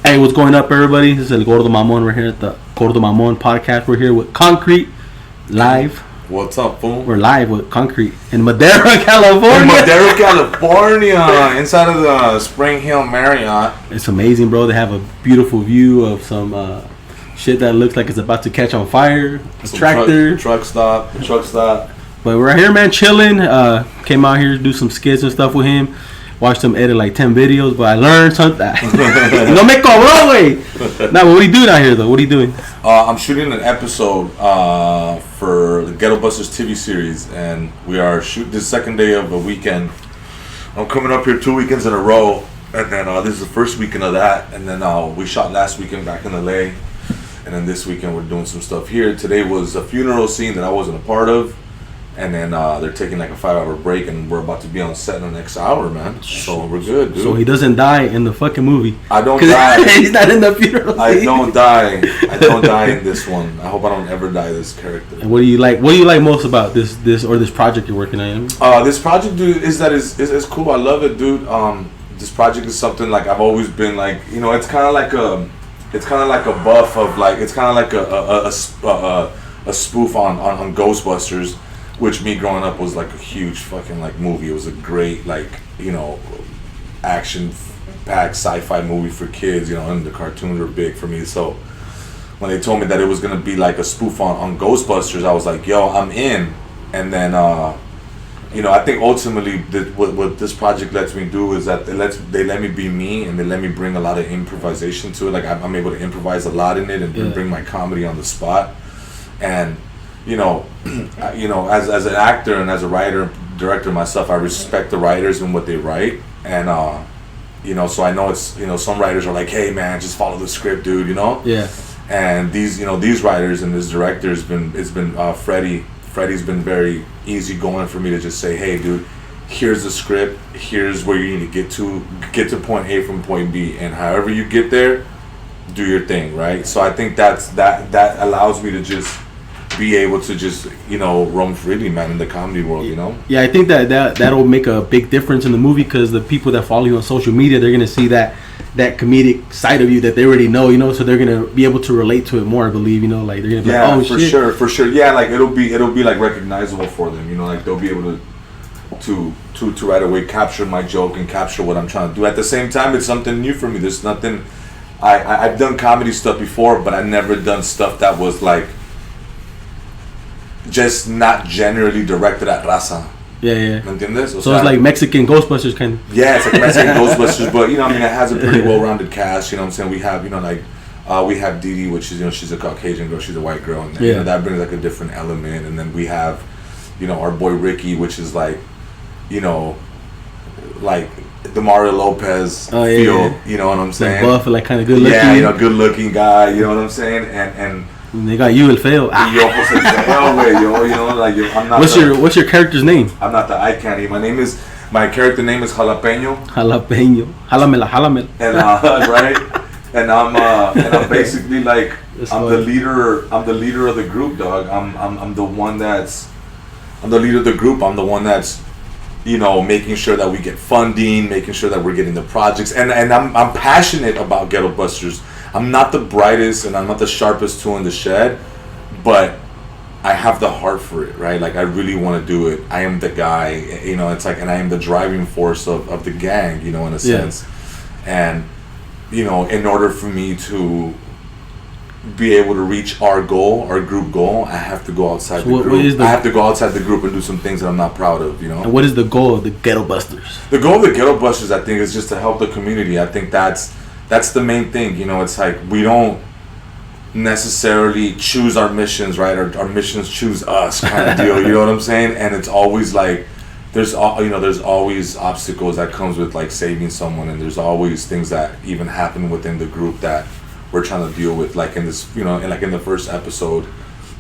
Hey, what's going up, everybody? This is El Gordo Mamon. We're here at the Gordo Mamon podcast. We're here with Concrete live. What's up, fool? We're live with Concrete in Madera, California. In Madera, California, inside of the Spring Hill Marriott. It's amazing, bro. They have a beautiful view of some shit that looks like it's about to catch on fire. A tractor. Truck stop. But we're here, man, chilling. Came out here to do some skits and stuff with him. Watched him edit like 10 videos, but I learned something. No me cobró, güey. Nah, but what are you doing out here, though? What are you doing? I'm shooting an episode for the ghettobusters TV series, and we are shooting the second day of the weekend. I'm coming up here 2 weekends in a row, and then this is the first weekend of that, and then we shot last weekend back in LA, and then this weekend we're doing some stuff here. Today was a funeral scene that I wasn't a part of. And then they're taking like a 5-hour break, and we're about to be on set in the next hour, man. So we're good, dude. So he doesn't die in the fucking movie. I don't die. He's not in the funeral. I don't die in this one. I hope I don't ever die this character. And what do you like? What do you like most about this project you're working on? This project, dude, is cool. I love it, dude. This project is something like I've always been like, you know, it's kind of like a buff of like, it's kind of like a spoof on Ghostbusters. Which me growing up was like a huge fucking like movie. It was a great like, you know, action-packed sci-fi movie for kids, you know, and the cartoons were big for me. So when they told me that it was gonna be like a spoof on Ghostbusters, I was like, yo, I'm in. And then you know, I think ultimately what this project lets me do is that they let me be me, and they let me bring a lot of improvisation to it. Like I'm able to improvise a lot in it and bring my comedy on the spot. And you know, as an actor and as a writer, director myself, I respect the writers and what they write, and you know, so I know it's, you know, some writers are like, hey man, just follow the script, dude, you know. Yeah. And these writers and this director it's been Freddie's been very easygoing for me to just say, hey dude, here's the script, here's where you need to get to point A from point B, and however you get there, do your thing, right? So I think that allows me to just be able to just, you know, roam freely, man, in the comedy world, you know? Yeah, I think that'll make a big difference in the movie, because the people that follow you on social media, they're going to see that comedic side of you that they already know, you know, so they're going to be able to relate to it more, I believe, you know, like they're going to be like, oh, shit. for sure. Yeah, like it'll be like recognizable for them, you know, like they'll be able to right away capture my joke and capture what I'm trying to do. At the same time, it's something new for me. There's nothing, I've done comedy stuff before, but I've never done stuff that was like, just not generally directed at raza. Yeah. ¿Me entiendes? So it's like Mexican Ghostbusters kind of. Yeah, it's like Mexican Ghostbusters, but you know, I mean, it has a pretty well-rounded cast. You know what I'm saying? We have, you know, like we have Dee Dee, which is, you know, she's a Caucasian girl, she's a white girl, and you know, that brings like a different element. And then we have, you know, our boy Ricky, which is like, you know, like the Mario Lopez feel. Yeah. You know what I'm saying? Like buff, like kind of good looking. Yeah, you know, good-looking guy. You know what I'm saying? And they got you, El Feo. Yo, pues el feo, güey. Yo, you know, like, I'm not. What's your character's name? I'm not the eye candy. My character name is Jalapeño. Jalamela. And right, and I'm basically like, I'm the leader of the group, dog. I'm the one that's, I'm the leader of the group. I'm the one that's, you know, making sure that we get funding, making sure that we're getting the projects, and I'm passionate about ghettobusters. I'm not the brightest and I'm not the sharpest tool in the shed, but I have the heart for it, right? Like I really want to do it. I am the guy, you know, it's like, and I am the driving force of the gang, you know, in a sense. And, you know, in order for me to be able to reach our group goal, I have to go outside the group. I have to go outside the group and do some things that I'm not proud of, you know? And what is the goal of the ghettobusters? The goal of the ghettobusters, I think, is just to help the community. I think that's the main thing, you know. It's like we don't necessarily choose our missions, right? Our missions choose us, kind of deal. You know what I'm saying? And it's always like there's always obstacles that comes with like saving someone, and there's always things that even happen within the group that we're trying to deal with. Like in this, you know, and like in the first episode,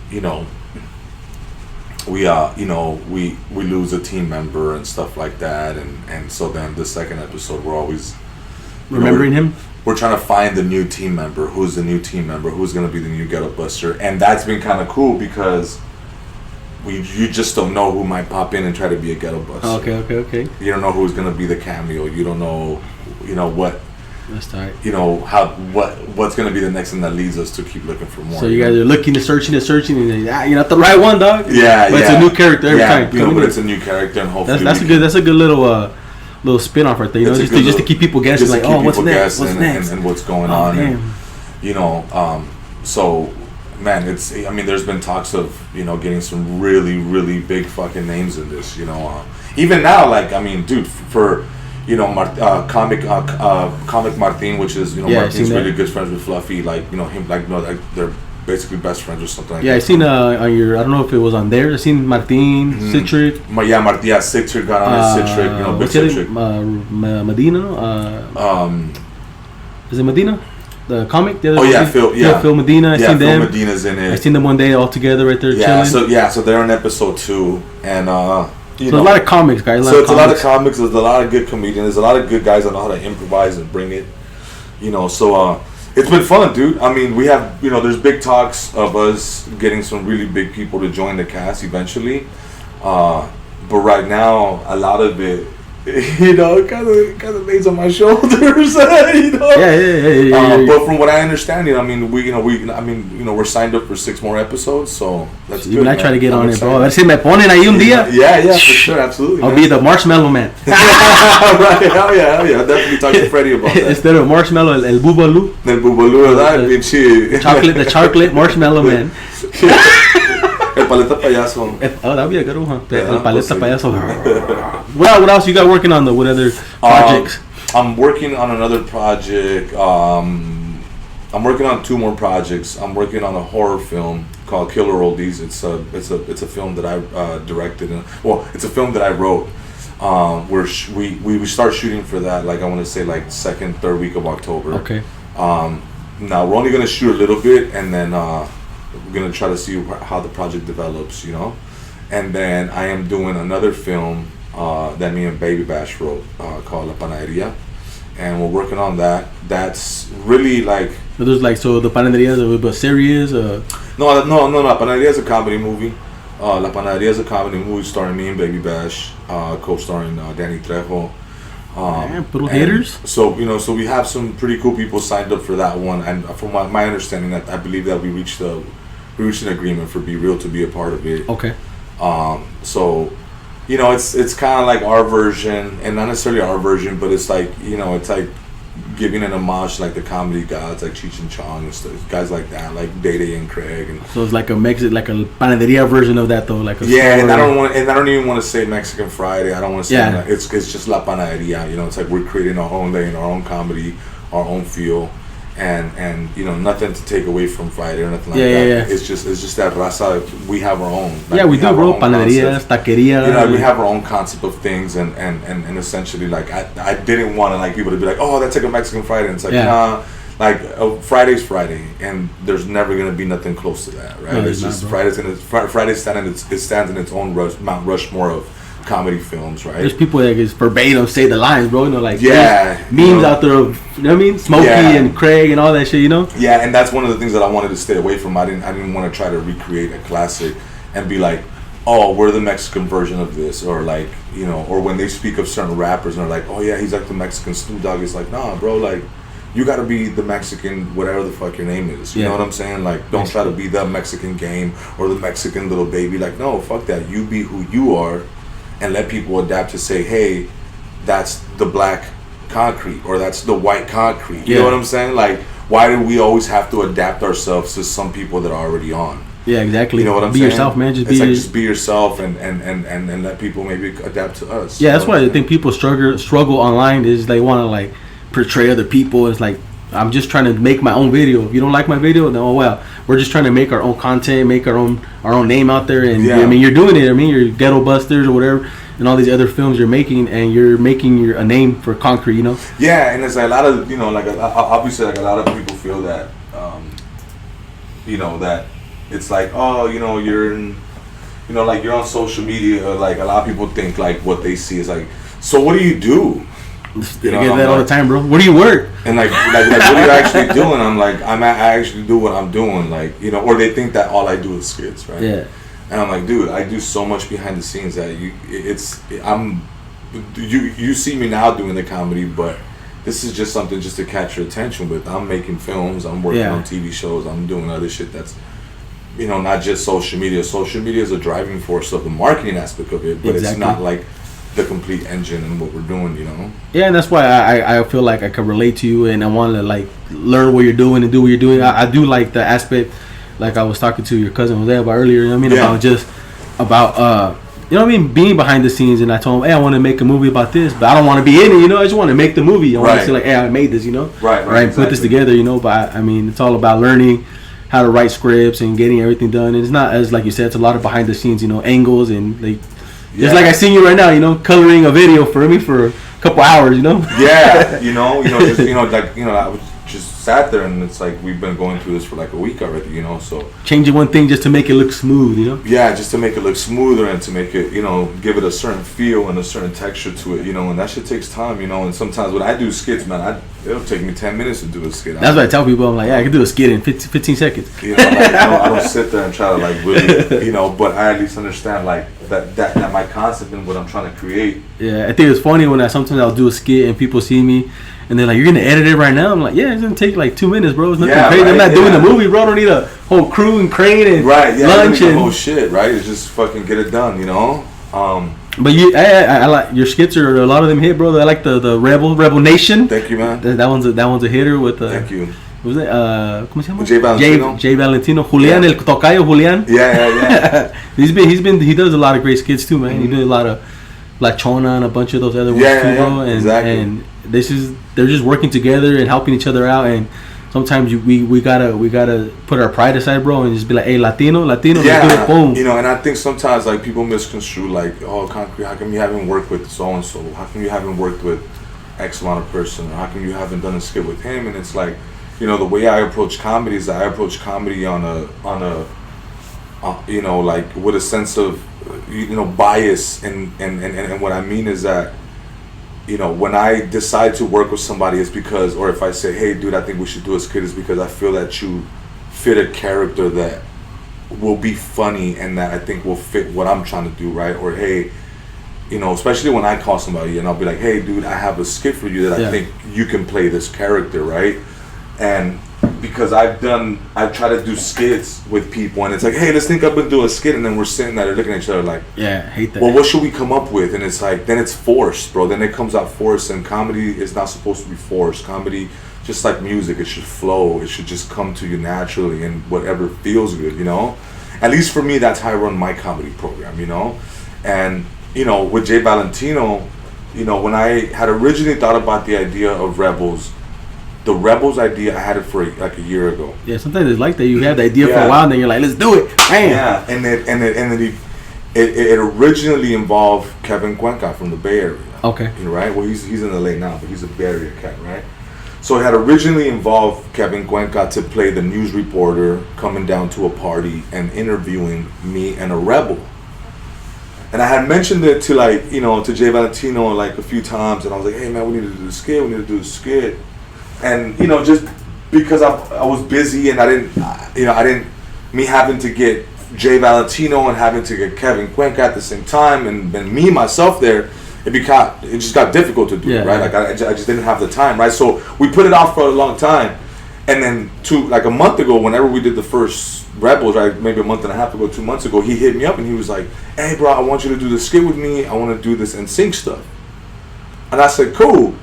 you know, we lose a team member and stuff like that, and so then the second episode we're always remembering him. We're trying to find the new team member. Who's the new team member? Who's going to be the new ghettobuster? And that's been kind of cool because you just don't know who might pop in and try to be a ghettobuster. Okay. You don't know who's going to be the cameo. You don't know, you know what. That's tight. You know what's gonna be the next thing that leads us to keep looking for more. So you guys are looking and searching, and you're not the right one, dog. Yeah, but it's a new character every time. You know, but it's a new character, and hopefully that's a good little spin off right there. You know, just to keep people guessing, like, oh, what's next? What's next? And what's going on. And, you know, so man, there's been talks of, you know, getting some really, really big fucking names in this, you know. Even now, like, I mean, dude, for, you know, Comic Martin, which is, you know, Martin's really good friends with Fluffy, like, you know, him, like, you know, like, they're basically best friends or something like that. Yeah, I seen on your, I don't know if it was on there, I seen Martin, Citric. Citric got on his Citric, you know, big Citric. Medina, is it Medina? The comic? Phil Medina. I seen them. Phil Medina's in it. I seen them one day all together right there chilling. So they're on episode 2, and so a lot of comics, guys. It's a lot of comics. There's a lot of good comedians. There's a lot of good guys that know how to improvise and bring it. You know, so it's been fun, dude. I mean, we have, you know, there's big talks of us getting some really big people to join the cast eventually. But right now, a lot of it, you know, kind of lays on my shoulders. You know. Yeah. But from what I understand, you know, I mean, we're signed up for 6 more episodes, so that's good. I try to get on it, bro. A ver si me ponen ahí un día. Yeah, for sure, absolutely. I'll be the marshmallow man. Right, hell yeah. I'll definitely talk to Freddie about that. Instead of marshmallow, el bubalú. El bubalú, ¿verdad? The chocolate marshmallow man. El paleta payaso. Oh, that'd be a good one. El paleta payaso. What else you got working on though? What other projects? I'm working on another project. I'm working on 2 more projects. I'm working on a horror film called Killer Oldies. It's a film that I directed. It's a film that I wrote. We start shooting for that. Like I want to say like 2nd, 3rd week of October. Okay. Now we're only gonna shoot a little bit, and then we're gonna try to see how the project develops, you know. And then I am doing another film that me and Baby Bash wrote called La Panaderia, and we're working on that. That's really like. So there's like the Panaderia is a series. No. La Panaderia is a comedy movie. La Panaderia is a comedy movie starring me and Baby Bash, co-starring Danny Trejo. Haters. So you know, so we have some pretty cool people signed up for that one, and from my understanding, that I believe that we reached an agreement for Be Real to be a part of it. Okay. So, you know, it's kind of like our version, and not necessarily our version, but it's like, you know, it's like giving an homage to like the comedy gods like Cheech and Chong and stuff, guys like that, like Day Day and Craig. And so it's like a panaderia version of that though, like a and I don't even want to say Mexican Friday. I don't want to say that. It's just La Panaderia. You know, it's like we're creating our own lane, our own comedy, our own feel. And you know, nothing to take away from Friday or nothing like that. Yeah. It's just that raza. We have our own. Like, we do, bro. Panaderias, taqueria. You know, we have our own concept of things, and essentially, like I didn't want to like people to be like, oh, that's like a Mexican Friday. And it's like, nah, like Friday's Friday, and there's never gonna be nothing close to that, right? No, it's just Friday stands in its own Mount Rushmore of comedy films, right? There's people that just verbatim say the lines, bro. You know, like memes you know, out there of, you know what I mean, Smokey and Craig and all that shit. You know. Yeah, and that's one of the things that I wanted to stay away from. I didn't want to try to recreate a classic and be like, oh, we're the Mexican version of this, or like, you know, or when they speak of certain rappers and they're like, oh yeah, he's like the Mexican Snoop Dogg. It's like, nah, bro, like, you gotta be the Mexican, whatever the fuck your name is. You know what I'm saying? Like, don't try to be the Mexican Game or the Mexican Little Baby. Like, no, fuck that. You be who you are. And let people adapt to say, hey, that's the black concrete, or that's the white concrete. You know what I'm saying? Like, why do we always have to adapt ourselves to some people that are already on? Yeah, exactly. You know what I'm saying? Be yourself, man. Just be yourself, and let people maybe adapt to us. Yeah, that's why I think people struggle online is they want to like portray other people. It's like, I'm just trying to make my own video. If you don't like my video, then oh well. We're just trying to make our own content, make our own name out there. And I mean, you're doing it. I mean, you're ghettobusters or whatever, and all these other films you're making, and you're making a name for concrete. You know. Yeah, and it's like a lot of, you know, like obviously like a lot of people feel that, you know, that it's like, oh, you know, you're in, you know, like you're on social media. Like a lot of people think like what they see is like, so what do you do? You know, I get that all the time, bro. Where do you work? And like what are you actually doing? I'm like, I actually do what I'm doing, like, you know, or they think that all I do is skits, right? Yeah. And I'm like, dude, I do so much behind the scenes that you see me now doing the comedy, but this is just something just to catch your attention with. I'm making films, I'm working on TV shows, I'm doing other shit that's, you know, not just social media. Social media is a driving force of the marketing aspect of it, but it's not like the complete engine in what we're doing, you know? Yeah, and that's why I feel like I can relate to you, and I want to like learn what you're doing and do what you're doing. I do like the aspect, like I was talking to your cousin Jose about earlier, you know what I mean? About just, about, you know what I mean, being behind the scenes. And I told him, hey, I want to make a movie about this, but I don't want to be in it, you know? I just want to make the movie. I want to say like, hey, I made this, you know? Right, put this together, you know? But I mean, it's all about learning how to write scripts and getting everything done. And it's not, as like you said, it's a lot of behind the scenes, you know, angles and like, just like I seen you right now, you know, coloring a video for me for a couple hours, you know? Yeah, you know, just, you know, like, you know, I was just sat there and it's like we've been going through this for like a week already, you know, so. Changing one thing just to make it look smooth, you know? Yeah, just to make it look smoother and to make it, you know, give it a certain feel and a certain texture to it, you know, and that shit takes time, you know, and sometimes when I do skits, man, it'll take me 10 minutes to do a skit. That's what I tell people. I'm like, yeah, I can do a skit in 15 seconds. You know, like, I don't sit there and try to like really, you know, but I at least understand like that my concept and what I'm trying to create. Yeah, I think it's funny when sometimes I'll do a skit and people see me and they're like, you're gonna edit it right now? I'm like, yeah, it's gonna take like 2 minutes, bro. It's nothing crazy. Right, I'm not doing the movie, bro. I don't need a whole crew and crane and lunch and the whole shit, right? It's just fucking get it done, you know. But I like your skits are a lot of them hit, bro. I like the Rebel Nation. Thank you, man. That one's a hitter with. Thank you. What was it? ¿Cómo se llama? Jay Valentino. Jay Valentino. Julian, el tocayo Julian. Yeah. He does a lot of great skits too, man. He did a lot of La Chona and a bunch of those other ones too, bro. And, exactly. And they're just working together and helping each other out. And sometimes we gotta put our pride aside, bro, and just be like, hey, Latino, let's do it, boom. You know, and I think sometimes like people misconstrue like, oh, Concrete, how come you haven't worked with so and so? How come you haven't worked with X amount of person? Or how come you haven't done a skit with him? And it's like, you know, the way I approach comedy is I approach comedy on a you know, like with a sense of, you know, bias, and what I mean is that, you know, when I decide to work with somebody, it's because, or if I say, hey, dude, I think we should do a skit, is because I feel that you fit a character that will be funny and that I think will fit what I'm trying to do, right? Or, hey, you know, especially when I call somebody and I'll be like, hey, dude, I have a skit for you that I think you can play this character, right? And because I've tried to do skits with people and it's like, hey, let's think up and do a skit, and then we're sitting there looking at each other like, yeah, hate that. Well, what should we come up with? And it's like, then it's forced, bro. Then it comes out forced, and comedy is not supposed to be forced. Comedy, just like music, it should flow. It should just come to you naturally and whatever feels good, you know? At least for me, that's how I run my comedy program, you know? And, you know, with Jay Valentino, you know, when I had originally thought about the idea of Rebels, the Rebels idea, I had it for like a year ago. Yeah, sometimes it's like that. You have the idea for a while, and then you're like, let's do it. Bam. Yeah, and then it originally involved Kevin Cuenca from the Bay Area. Okay. You know, right? Well, he's in LA now, but he's a Bay Area cat, right? So it had originally involved Kevin Cuenca to play the news reporter coming down to a party and interviewing me and a rebel. And I had mentioned it to, like, you know, to Jay Valentino like a few times, and I was like, hey man, we need to do the skit. And, you know, just because I was busy and I didn't, me having to get Jay Valentino and having to get Kevin Cuenca at the same time, and me myself there, it just got difficult to do, right? Like I just didn't have the time, right? So we put it off for a long time, and then like a month ago, whenever we did the first Rebels, right, maybe a month and a half ago, 2 months ago, he hit me up and he was like, hey bro, I want you to do the skit with me. I want to do this NSYNC stuff. And I said, cool,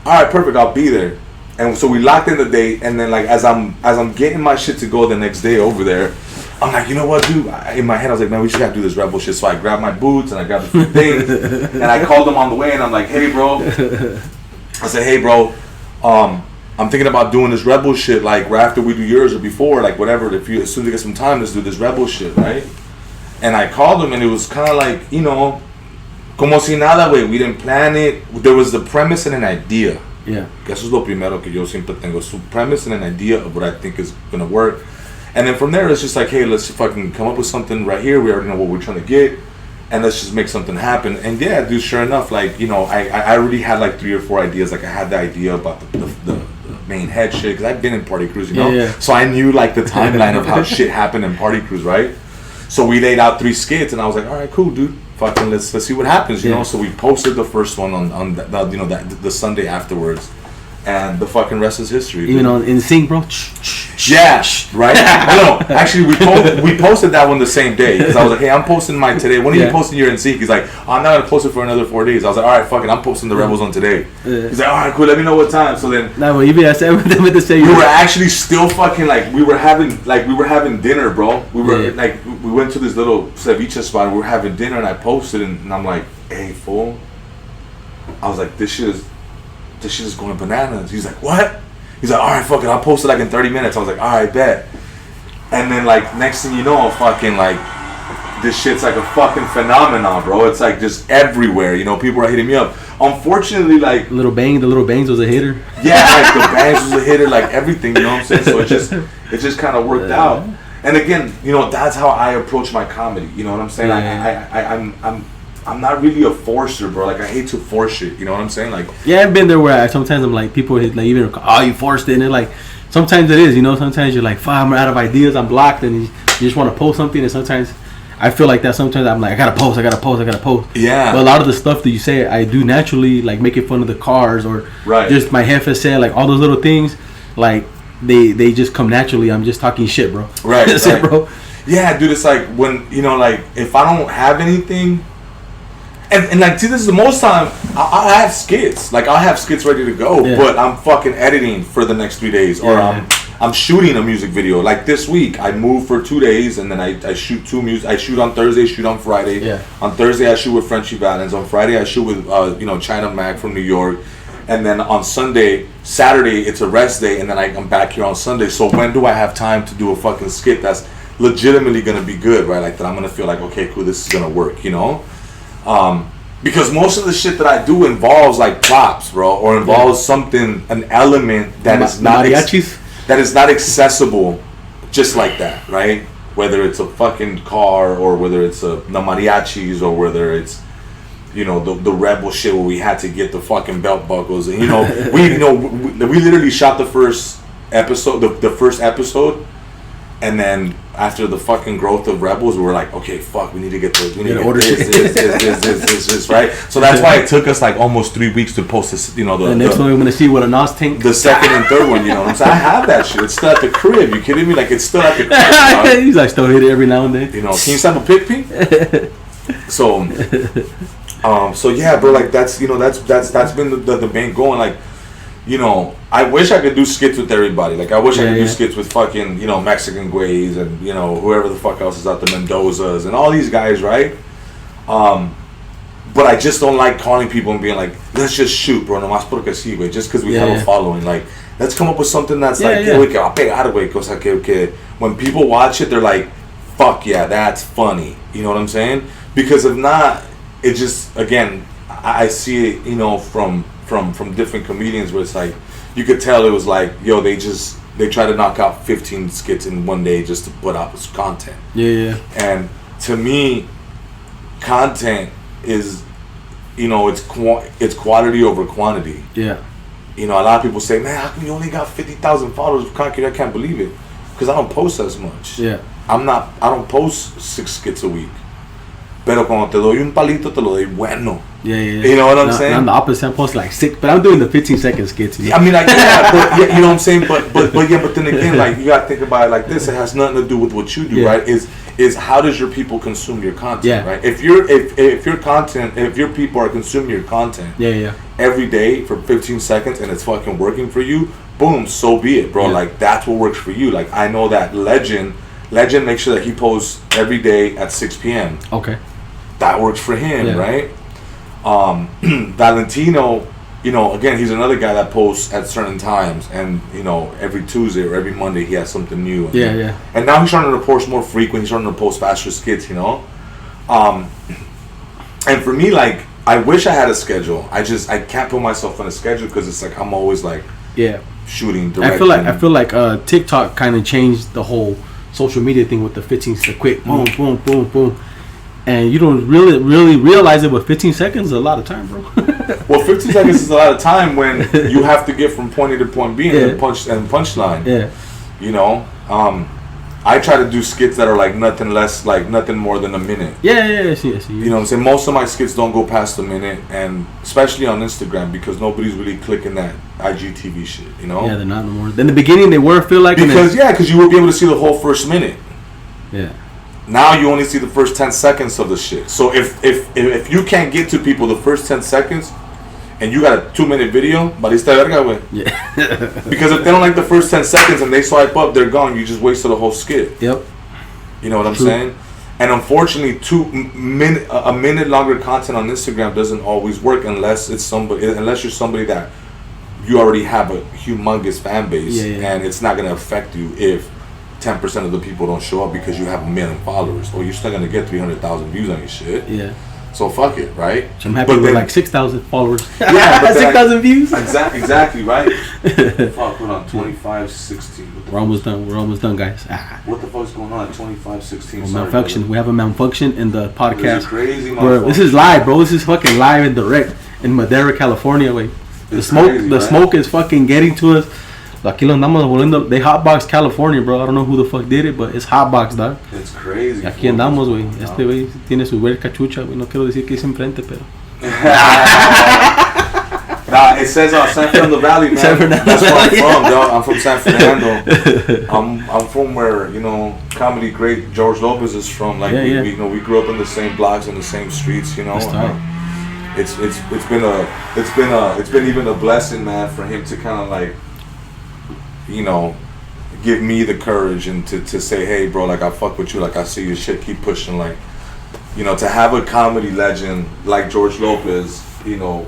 all right, perfect, I'll be there. And so we locked in the date, and then like as I'm getting my shit to go the next day over there, I'm like, you know what, dude? In my head, I was like, man, we just gotta do this Rebel shit. So I grabbed my boots and I grabbed a few things, and I called him on the way, and I'm like, hey, bro. I said, hey, bro, I'm thinking about doing this Rebel shit, like right after we do yours or before, like whatever. As soon as you get some time, let's do this Rebel shit, right? And I called him, and it was kind of like, you know, como si nada, way. We didn't plan it. There was the premise and an idea. Yeah. Que eso es lo primero que yo siempre tengo. Su premise and an idea of what I think is gonna work. And then from there, it's just like, hey, let's fucking come up with something right here. We already know what we're trying to get, and let's just make something happen. And yeah, dude, sure enough, like, you know, I already had like 3 or 4 ideas. Like I had the idea about the main head shit, because I've been in Party Cruise, you know? Yeah. So I knew like the timeline of how shit happened in Party Cruise, right? So we laid out 3 skits, and I was like, all right, cool, dude. Fucking let's see what happens, you know? So we posted the first one on the Sunday afterwards. And the fucking rest is history. Even on in sync, bro. Yeah, right. No, actually, we posted that one the same day because I was like, "Hey, I'm posting mine today. When are you posting your in sync?" He's like, oh, "I'm not gonna post it for another 4 days." I was like, "All right, fuck it, I'm posting the Rebels on today." He's like, "All right, cool. Let me know what time." So then, nah, but even I said them at the same. We were actually still fucking like we were having dinner, bro. We were like we went to this little ceviche spot. And we were having dinner, and I posted, and I'm like, "Hey, fool." I was like, "This shit is going bananas." He's like, "What?" He's like, "All right, fuck it, I'll post it like in 30 minutes." I was like, "All right, bet." And then like next thing you know, fucking like this shit's like a fucking phenomenon, bro. It's like just everywhere. You know, people are hitting me up. Unfortunately, like the little bangs was a hitter. Yeah, like the bangs was a hitter, like everything. You know what I'm saying? So it just kind of worked out. And again, you know, that's how I approach my comedy. You know what I'm saying? I'm not really a forcer, bro. Like I hate to force shit. You know what I'm saying? Like I've been there where sometimes I'm like people hit like even you forced it, and like sometimes it is. You know, sometimes you're like, fuck, I'm out of ideas, I'm blocked, and you just want to post something, and sometimes I feel like that. Sometimes I'm like, I gotta post. Yeah. But a lot of the stuff that you say, I do naturally, like making fun of the cars or just my hefe said, like all those little things, like they just come naturally. I'm just talking shit, bro. Right. That's it, bro. Yeah, dude. It's like when you know, like if I don't have anything. And like, see, this is the most time I'll have skits. Like, I'll have skits ready to go, but I'm fucking editing for the next 3 days. Or I'm shooting a music video. Like, this week, I move for 2 days, and then I shoot I shoot on Thursday, shoot on Friday. Yeah. On Thursday, I shoot with Frenchie Valens. On Friday, I shoot with, China Mac from New York. And then on Saturday, it's a rest day, and then I'm back here on Sunday. So when do I have time to do a fucking skit that's legitimately going to be good, right? Like, that I'm going to feel like, okay, cool, this is going to work, you know? Because most of the shit that I do involves like props, bro, or involves something, an element that is not that is not accessible, just like that, right? Whether it's a fucking car, or whether it's the mariachis, or whether it's the rebel shit where we had to get the fucking belt buckles, and we literally shot the first episode, the first episode. And then after the fucking growth of Rebels, we were like, okay, fuck, we need to get this, right? So that's why it took us like almost 3 weeks to post this, the next one we're gonna see what a NOS tank. The second and third one, you know what I'm saying? I have that shit. It's still at the crib. You kidding me? Like, it's still at the crib. He's like, still hit it every now and then. Can you stab a pick? So yeah, bro, like that's been the main going, like, I wish I could do skits with everybody. Like, I wish I could do skits with fucking, Mexican Guays and, whoever the fuck else is out there, Mendozas and all these guys, right? But I just don't like calling people and being like, let's just shoot, bro, nomás porque sí, güey, just because we have a following. Like, let's come up with something that's like, güey, que va a pegar, güey, cosa que when people watch it, they're like, fuck yeah, that's funny. You know what I'm saying? Because if not, it just, again, I see it, from different comedians where it's like, you could tell it was like, yo, they try to knock out 15 skits in one day just to put out this content. Yeah. And to me, content is, it's quality over quantity. Yeah. A lot of people say, man, how come you only got 50,000 followers of Concrete? I can't believe it. Because I don't post as much. Yeah. I don't post 6 skits a week. Pero cuando te doy un palito, te lo doy bueno. Yeah. You know what I'm saying? I'm the opposite. I'm posting like 6, but I'm doing the 15-second skits. I mean, like, but you know what I'm saying? But then again, like, you gotta think about it like this. It has nothing to do with what you do, right? Is how does your people consume your content, right? If your people are consuming your content, every day for 15 seconds and it's fucking working for you, boom, so be it, bro. Like, that's what works for you. Like, I know that Legend makes sure that he posts every day at 6 p.m. Okay. That works for him, right? Valentino, again, he's another guy that posts at certain times, and every Tuesday or every Monday he has something new. And now he's starting to post more frequent. He's starting to post faster skits, And for me, like, I wish I had a schedule. I can't put myself on a schedule because it's like I'm always like shooting, directing. I feel like TikTok kind of changed the whole social media thing with the 15 quick boom, boom, boom, boom. And you don't really realize it, but 15 seconds is a lot of time, bro. Well, 15 seconds is a lot of time when you have to get from point A to point B and punchline. Yeah. I try to do skits that are like nothing less, like nothing more than a minute. Yeah, I see. You know what I'm saying? Most of my skits don't go past a minute, and especially on Instagram because nobody's really clicking that IGTV shit. You know? Yeah, they're not no more. In the beginning, they were. Feel like because you will be able to see the whole first minute. Yeah. Now you only see the first 10 seconds of the shit. So if you can't get to people the first 10 seconds. And you got a 2-minute video, valiste verga, güey. Yeah. Because if they don't like the first 10 seconds and they swipe up, they're gone. You just wasted a whole skit. Yep. You know what I'm saying? And unfortunately, a minute longer content on Instagram doesn't always work unless you're somebody that you already have a humongous fan base, and it's not gonna affect you if 10% of the people don't show up because you have 1 million followers, or you're still gonna get 300,000 views on your shit. Yeah. So fuck it, right? I'm happy with like 6,000 followers. Yeah, but 6,000 views. Exactly, right? Fuck, hold on, 25:16. We're almost done, guys. What the fuck's going on at 25:16? Malfunction. We have a malfunction in the podcast. This is crazy, this is live, bro. This is fucking live and direct in Madera, California. Wait, the smoke is fucking getting to us. Aquí lo andamos volviendo. They hotbox California, bro. I don't know who the fuck did it, but it's hotbox, dog. It's crazy. Aquí andamos, güey. Este güey tiene su ver cachucha, güey. No quiero decir que es enfrente, pero. Nah, it says San Fernando Valley, man. That's where I'm from, dog. I'm from San Fernando. I'm from where, you know, comedy great George Lopez is from. Like, we grew up in the same blocks and the same streets, you know. It's been even a blessing, man, for him to kind of like, you know, give me the courage and to say, hey, bro, like, I fuck with you, like, I see your shit, keep pushing, like, you know, to have a comedy legend like George Lopez, you know,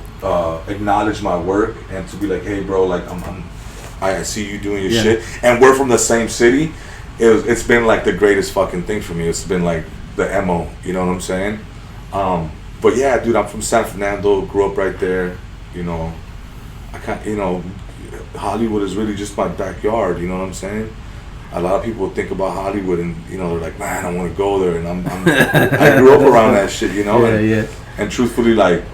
acknowledge my work and to be like, hey, bro, like, I see you doing your shit, and we're from the same city. It's been like the greatest fucking thing for me. It's been like the MO, you know what I'm saying? But yeah, dude, I'm from San Fernando, grew up right there, you know. I can't, you know, Hollywood is really just my backyard, you know what I'm saying? A lot of people think about Hollywood and, you know, they're like, man, I want to go there, and I grew up around that shit, you know? And truthfully, like,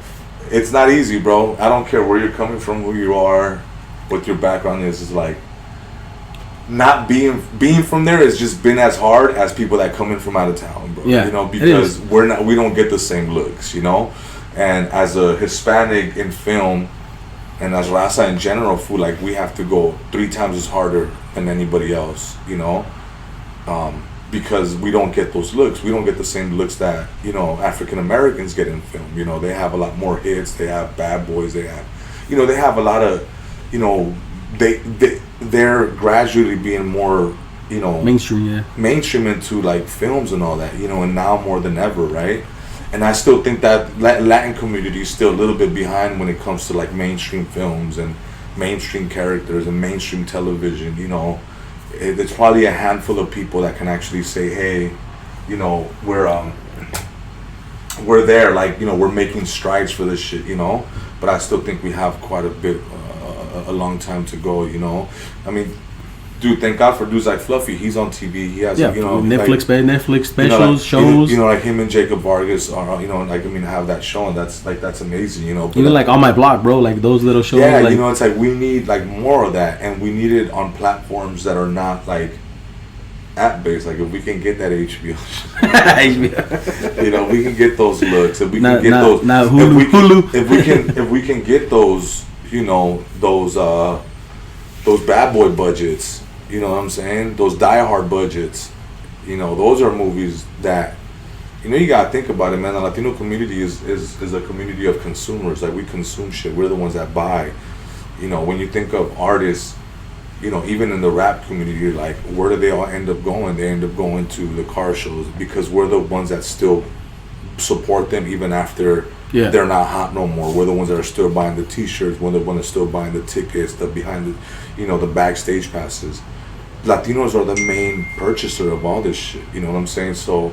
it's not easy, bro. I don't care where you're coming from, who you are, what your background is like, not being from there has just been as hard as people that come in from out of town, bro. You know, because we don't get the same looks, you know? And as a Hispanic in film, and as Raza in general, food, like, we have to go 3 times as harder than anybody else, you know, because we don't get those looks. We don't get the same looks that, you know, African Americans get in film. You know, they have a lot more hits. They have Bad Boys. They have, you know, they have a lot of, you know, they're gradually being more, you know, mainstream into like films and all that, you know, and now more than ever, right? And I still think that Latin community is still a little bit behind when it comes to like mainstream films and mainstream characters and mainstream television. You know, it's probably a handful of people that can actually say, hey, you know, we're there, like, you know, we're making strides for this shit, you know. But I still think we have quite a bit, a long time to go, you know. I mean, dude, thank God for dudes like Fluffy. He's on TV. He has, you know, Netflix specials, you know, like, shows. You know, like him and Jacob Vargas are, you know, like, I mean, have that show, and that's amazing, you know. But even like On My Block, bro, like those little shows. Yeah, like, you know, it's like we need like more of that, and we need it on platforms that are not like app based. Like, if we can get that HBO, you know, we can get those looks. If we can get those, Hulu. If we can get those, you know, those bad boy budgets. You know what I'm saying? Those Die Hard budgets. You know, those are movies that, you know, you gotta think about it, man. The Latino community is a community of consumers. Like, we consume shit. We're the ones that buy. You know, when you think of artists, you know, even in the rap community, like, where do they all end up going? They end up going to the car shows because we're the ones that still support them even after they're not hot no more. We're the ones that are still buying the T-shirts. We're the ones that are still buying the tickets, the behind the, you know, the backstage passes. Latinos are the main purchaser of all this shit. You know what I'm saying? So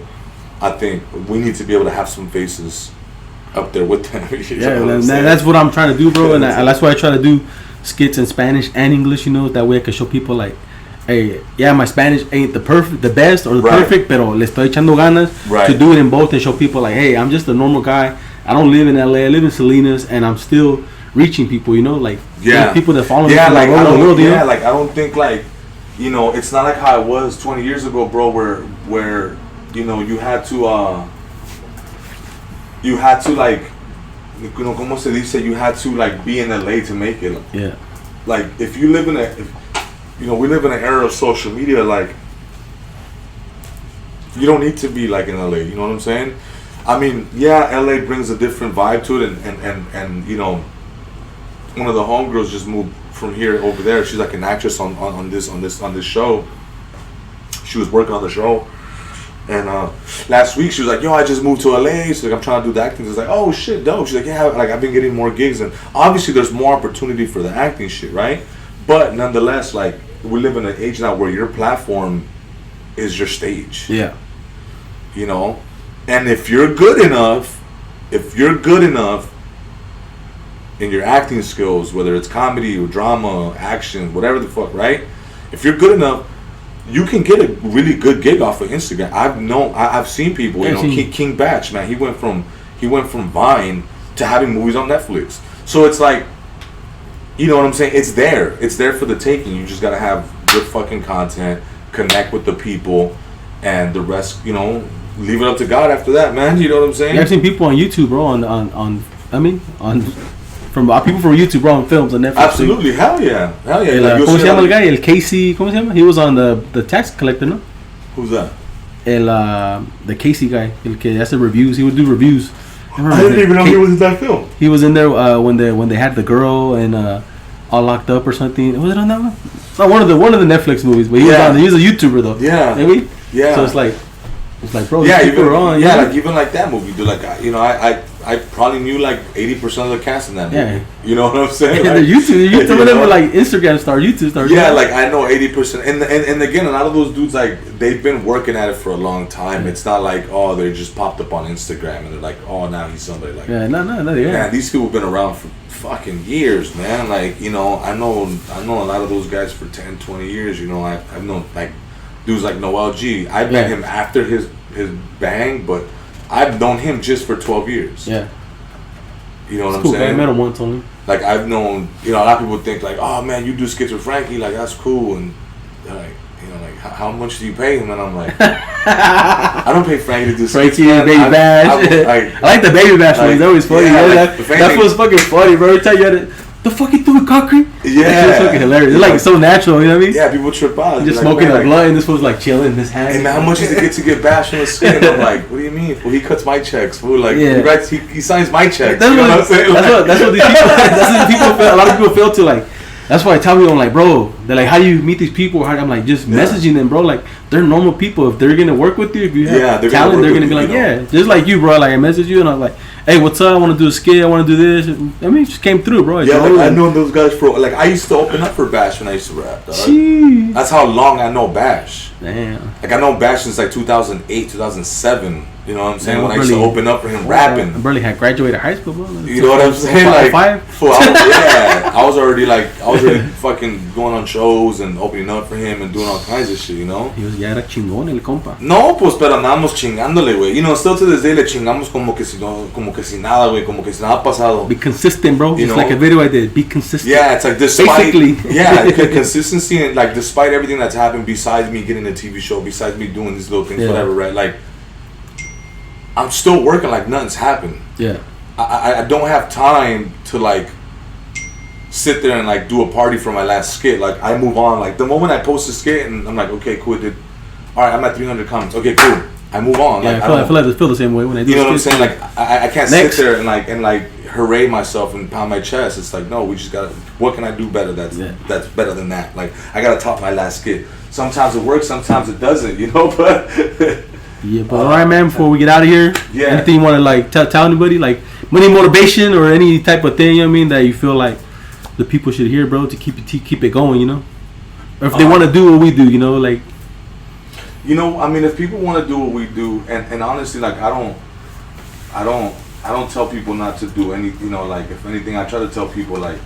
I think we need to be able to have some faces up there with them. That's what I'm trying to do, bro. And that's why I try to do skits in Spanish and English. You know, that way I can show people like, hey, my Spanish ain't the best or the perfect, pero le estoy echando ganas to do it in both and show people like, hey, I'm just a normal guy. I don't live in LA. I live in Salinas, and I'm still reaching people. You know, like people that follow me like all over the world. Like, I don't think like you know, it's not like how it was 20 years ago, bro, where you know, you had to like, you know, como se dice, you had to like be in LA to make it. Yeah. Like, if you live in you know, we live in an era of social media, like, you don't need to be like in LA, you know what I'm saying? I mean, yeah, LA brings a different vibe to it, and you know, one of the homegirls just moved from here over there. She's like an actress on this show. She was working on the show, and last week she was like, "Yo, I just moved to LA." She's like, "I'm trying to do the acting." She's like, "Oh shit, dope." She's like, "Yeah, like I've been getting more gigs, and obviously there's more opportunity for the acting shit, right? But nonetheless, like, we live in an age now where your platform is your stage." Yeah. You know, and if you're good enough in your acting skills, whether it's comedy or drama, action, whatever the fuck, right? If you're good enough, you can get a really good gig off of Instagram. I've seen people, you know, King Batch, man, he went from Vine to having movies on Netflix. So it's like, you know what I'm saying? It's there for the taking. You just gotta have good fucking content, connect with the people, and the rest, you know, leave it up to God after that, man. You know what I'm saying? Yeah, I've seen people on YouTube, bro, from people from YouTube, bro, on films on Netflix. Absolutely, hell yeah. ¿Cómo se llama el guy? El Casey, ¿cómo se llama? He was on the tax collector, no? Who's that? The Casey guy, el que hace reviews. He would do reviews. I didn't even know he was in that film. He was in there when they had the girl and all locked up or something. Was it on that one? Not one of the Netflix movies, but he was a YouTuber though. Yeah. Maybe. Yeah. So it's like, bro. Yeah, like even like that movie, dude. Like, you know, I probably knew like 80% of the cast in that movie. Yeah. You know what I'm saying? Like, some of them were like Instagram star, YouTube stars. Yeah, like I know 80%. And again, a lot of those dudes, like, they've been working at it for a long time. It's not like, oh, they just popped up on Instagram and they're like, oh, now he's somebody. Like, yeah, no, yeah. Man, these people have been around for fucking years, man. Like, you know, I know a lot of those guys for 10, 20 years. You know, I've known like dudes like Noel G. I met him after his bang, but I've known him just for 12 years. Yeah. You know what I'm cool, saying? I met him once only. Like, I've known, you know, a lot of people think like, oh man, you do skits with Frankie, like that's cool, and like, you know, like how much do you pay him? And I'm like, I don't pay Frankie to do skits. Frankie and Baby Bash. I like the Baby Bash one. That was funny. Yeah, that was fucking funny, bro. Every time you had it. The fuck you doing concrete? Yeah, it's fucking hilarious. It's like so natural, you know what I mean? Yeah, people trip out. He's just smoking a blunt, and this was like chilling in his hand. Hey man, how much does it get bashed on the skin? And I'm like, what do you mean? Well, he cuts my checks. Fool. Like, he signs my checks. That's what I'm saying. That's what these people. That's what people feel. A lot of people feel too. Like, that's why I tell people, I'm like, bro, they're like, how do you meet these people? I'm like, just messaging them, bro. Like, they're normal people. If they're gonna work with you, if you have talent, they're gonna be like, just like you, bro. Like, I message you, and I'm like, hey, what's up? I want to do a skit. I want to do this. I mean, it just came through, bro. Yeah, like, I've known those guys for, like, I used to open up for Bash when I used to rap, dog. That's how long I know Bash. Damn. Like, I know Bash since like 2008, 2007. You know what I'm saying? When I used to open up for him rapping. I barely had graduated high school, bro. You know what I'm saying? Like, I was already fucking going on shows and opening up for him and doing all kinds of shit, you know? He was, ya era chingón el compa. No, pues, pero andábamos chingándole, güey. You know, still to this day le chingamos como que si nada, güey. Como que si nada pasado. Be consistent, bro. It's like a video I did. Be consistent. Yeah, it's like despite... Basically. Yeah, consistency and, like, despite everything that's happened, besides me getting a TV show, besides me doing these little things, whatever, right? Like, I'm still working like nothing's happened. Yeah. I don't have time to, like, sit there and, like, do a party for my last skit. Like, I move on. Like, the moment I post a skit and I'm like, okay, cool, dude. All right, I'm at 300 comments. Okay, cool. I move on. Yeah, like, I feel the same way when I do. You know what I'm saying? Like, I can't sit there and like hooray myself and pound my chest. It's like, no, we just gotta. What can I do better? That's better than that. Like, I gotta top my last skit. Sometimes it works, sometimes it doesn't. You know, but. Yeah, but all right, man. Before we get out of here, anything you want to like tell anybody, like any motivation or any type of thing, you know what I mean, that you feel like the people should hear, bro, to keep it going, you know, or if they want to do what we do, you know, like. You know, I mean, if people want to do what we do, and honestly, like, I don't tell people not to do any, you know, like, if anything, I try to tell people, like,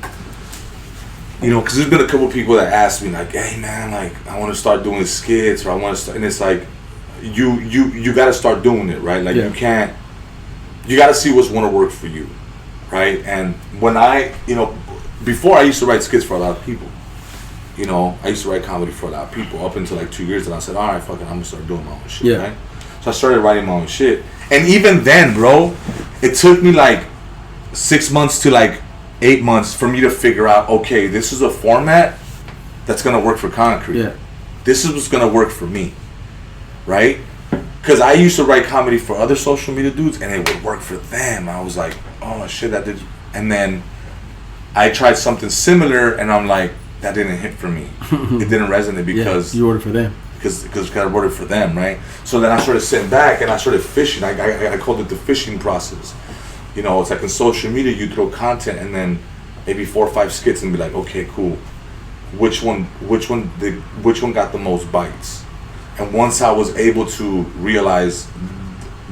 you know, because there's been a couple people that ask me, like, hey man, like, I want to start doing skits, or I want to start, and it's like, you got to start doing it, right? Like, you got to see what's going to work for you, right? And when you know, before I used to write skits for a lot of people, you know, I used to write comedy for a lot of people up until like 2 years, and I said, all right, fuck it, I'm gonna start doing my own shit, Yeah. right? So I started writing my own shit, and even then, bro, it took me like 6 months to like 8 months for me to figure out, okay, this is a format that's gonna work for concrete. Yeah. This is what's gonna work for me, right? Because I used to write comedy for other social media dudes, and it would work for them. I was like, oh shit, that did. And then I tried something similar, and I'm like, that didn't hit for me. It didn't resonate because you ordered for them. Because I wrote it for them, right? So then I started sitting back and I started fishing. I called it the fishing process. You know, it's like in social media, you throw content and then maybe 4 or 5 skits and be like, okay, cool. Which one got the most bites? And once I was able to realize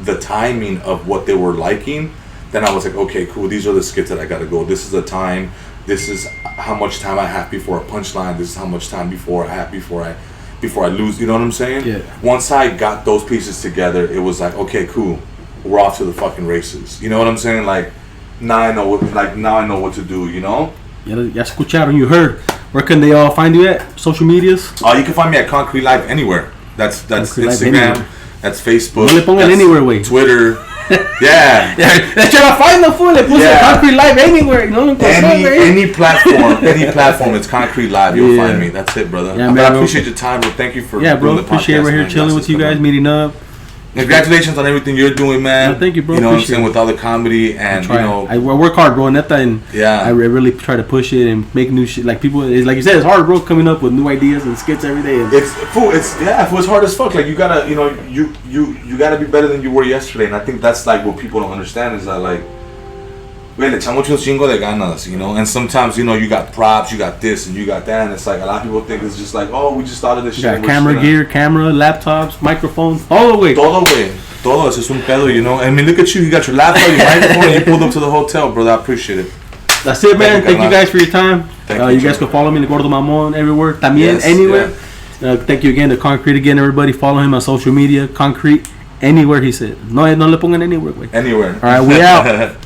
the timing of what they were liking, then I was like, okay, cool. These are the skits that I gotta go. This is the time. This is how much time I have before a punchline. This is how much time before I have before I lose. You know what I'm saying? Yeah. Once I got those pieces together, it was like, okay, cool. We're off to the fucking races. You know what I'm saying? Like now I know what to do. You know? Ya escucharon, you heard. Where can they all find you at? Social medias? You can find me at Concrete Live anywhere. That's Concrete Live Instagram. anywhere. That's Facebook. No le pongan that's anywhere, güey. Twitter. Yeah. Let's try to find the fool. Le puse Concrete Live anywhere. No lo any platform. It's Concrete Live. You'll find me. That's it, brother. Yeah, I man, appreciate your time, bro. Thank you for bro. doing the podcast, Appreciate it. We're here man. chilling with you guys, meeting up. Congratulations on everything you're doing, man. No, thank you, bro. You know what I'm Appreciate saying, it. with all the comedy and, you know. I work hard, bro, neta, and Yeah. I really try to push it and make new shit. Like people, it's like you said, it's hard, bro, coming up with new ideas and skits every day. And It's hard as fuck. Like you gotta, you know, you gotta be better than you were yesterday. And I think that's like what people don't understand is that like, güey, le echamos un chingo de ganas, you know. And sometimes, you know, you got props, you got this, and you got that, and it's like a lot of people think it's just like, oh, we just thought of this you shit. got camera gear, camera, laptops, microphones, all the way. Todo, güey. Todo, eso es un pedo, you know. I mean, look at you. You got your laptop, your microphone, and you pulled up to the hotel, brother. I appreciate it. That's it, man. Thank you guys for your time. You guys can follow me, the Gordo Mamon, everywhere. También, anywhere. Yeah. Thank you again to Concrete again, everybody. Follow him on social media. Concrete, anywhere, he said. No le pongan anywhere, güey. Anywhere. All right, we out.